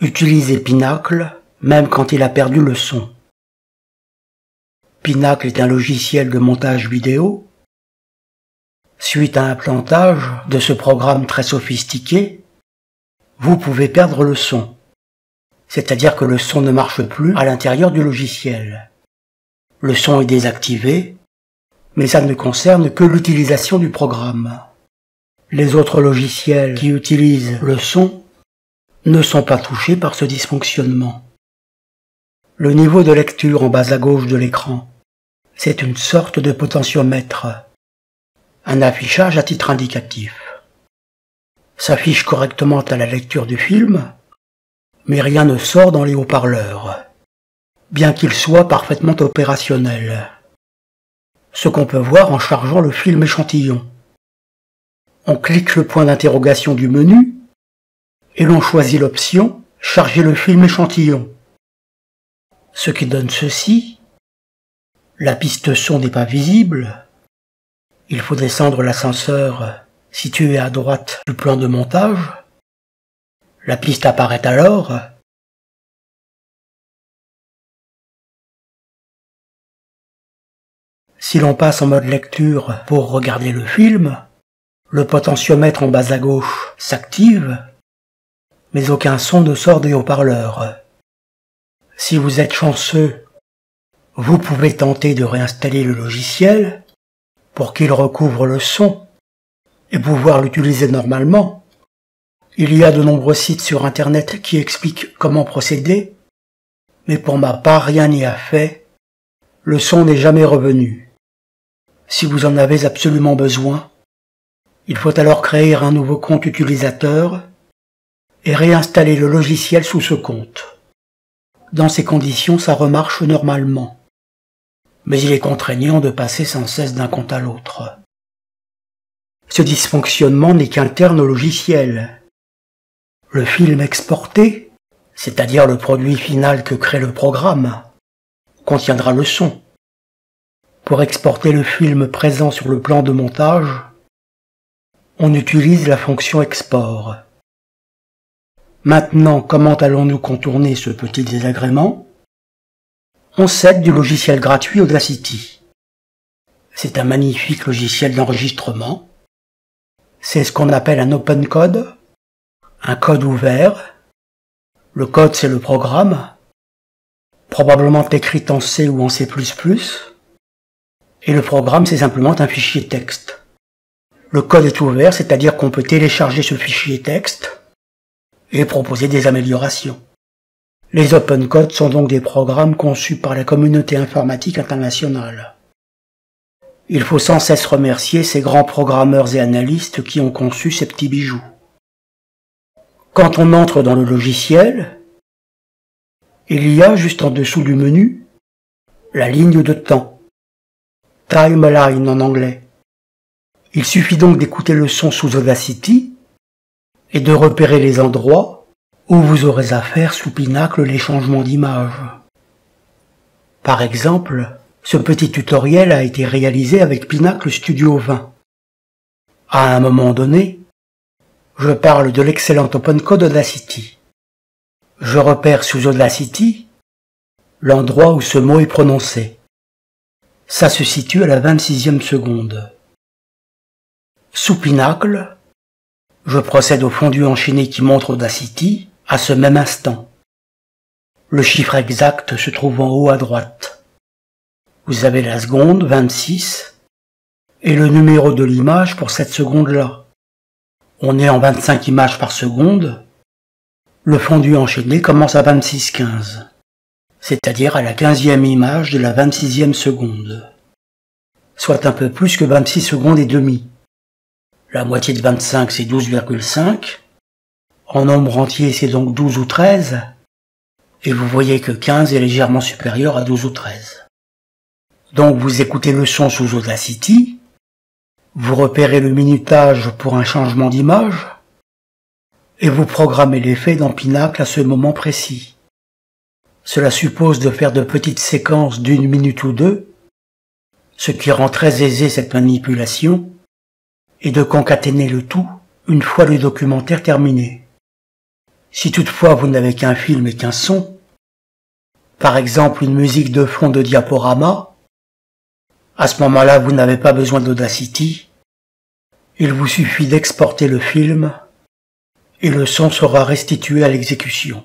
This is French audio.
Utilisez Pinacle, même quand il a perdu le son. Pinacle est un logiciel de montage vidéo. Suite à un plantage de ce programme très sophistiqué, vous pouvez perdre le son. C'est-à-dire que le son ne marche plus à l'intérieur du logiciel. Le son est désactivé, mais ça ne concerne que l'utilisation du programme. Les autres logiciels qui utilisent le son ne sont pas touchés par ce dysfonctionnement. Le niveau de lecture en bas à gauche de l'écran, c'est une sorte de potentiomètre, un affichage à titre indicatif. S'affiche correctement à la lecture du film, mais rien ne sort dans les haut-parleurs, bien qu'il soit parfaitement opérationnel. Ce qu'on peut voir en chargeant le film échantillon. On clique le point d'interrogation du menu, et l'on choisit l'option « Charger le film échantillon ». Ce qui donne ceci. La piste son n'est pas visible. Il faut descendre l'ascenseur situé à droite du plan de montage. La piste apparaît alors. Si l'on passe en mode lecture pour regarder le film, le potentiomètre en bas à gauche s'active, mais aucun son ne sort des haut-parleurs. Si vous êtes chanceux, vous pouvez tenter de réinstaller le logiciel pour qu'il recouvre le son et pouvoir l'utiliser normalement. Il y a de nombreux sites sur Internet qui expliquent comment procéder, mais pour ma part, rien n'y a fait. Le son n'est jamais revenu. Si vous en avez absolument besoin, il faut alors créer un nouveau compte utilisateur et réinstaller le logiciel sous ce compte. Dans ces conditions, ça remarche normalement. Mais il est contraignant de passer sans cesse d'un compte à l'autre. Ce dysfonctionnement n'est qu'interne au logiciel. Le film exporté, c'est-à-dire le produit final que crée le programme, contiendra le son. Pour exporter le film présent sur le plan de montage, on utilise la fonction export. Maintenant, comment allons-nous contourner ce petit désagrément? On s'aide du logiciel gratuit Audacity. C'est un magnifique logiciel d'enregistrement. C'est ce qu'on appelle un open code, un code ouvert. Le code, c'est le programme, probablement écrit en C ou en C++, et le programme, c'est simplement un fichier texte. Le code est ouvert, c'est-à-dire qu'on peut télécharger ce fichier texte et proposer des améliorations. Les open codes sont donc des programmes conçus par la communauté informatique internationale. Il faut sans cesse remercier ces grands programmeurs et analystes qui ont conçu ces petits bijoux. Quand on entre dans le logiciel, il y a juste en dessous du menu la ligne de temps, timeline en anglais. Il suffit donc d'écouter le son sous Audacity et de repérer les endroits où vous aurez à faire sous Pinacle les changements d'image. Par exemple, ce petit tutoriel a été réalisé avec Pinacle Studio 20. À un moment donné, je parle de l'excellent open code Audacity. Je repère sous Audacity l'endroit où ce mot est prononcé. Ça se situe à la 26e seconde. Sous Pinacle, je procède au fondu enchaîné qui montre Audacity à ce même instant. Le chiffre exact se trouve en haut à droite. Vous avez la seconde, 26, et le numéro de l'image pour cette seconde-là. On est en 25 images par seconde. Le fondu enchaîné commence à 26,15, c'est-à-dire à la 15e image de la 26e seconde, soit un peu plus que 26 secondes et demie. La moitié de 25, c'est 12,5. En nombre entier, c'est donc 12 ou 13. Et vous voyez que 15 est légèrement supérieur à 12 ou 13. Donc vous écoutez le son sous Audacity, vous repérez le minutage pour un changement d'image, et vous programmez l'effet dans Pinacle à ce moment précis. Cela suppose de faire de petites séquences d'1 minute ou 2, ce qui rend très aisée cette manipulation, et de concaténer le tout une fois le documentaire terminé. Si toutefois vous n'avez qu'un film et qu'un son, par exemple une musique de fond de diaporama, à ce moment-là vous n'avez pas besoin d'Audacity, il vous suffit d'exporter le film et le son sera restitué à l'exécution.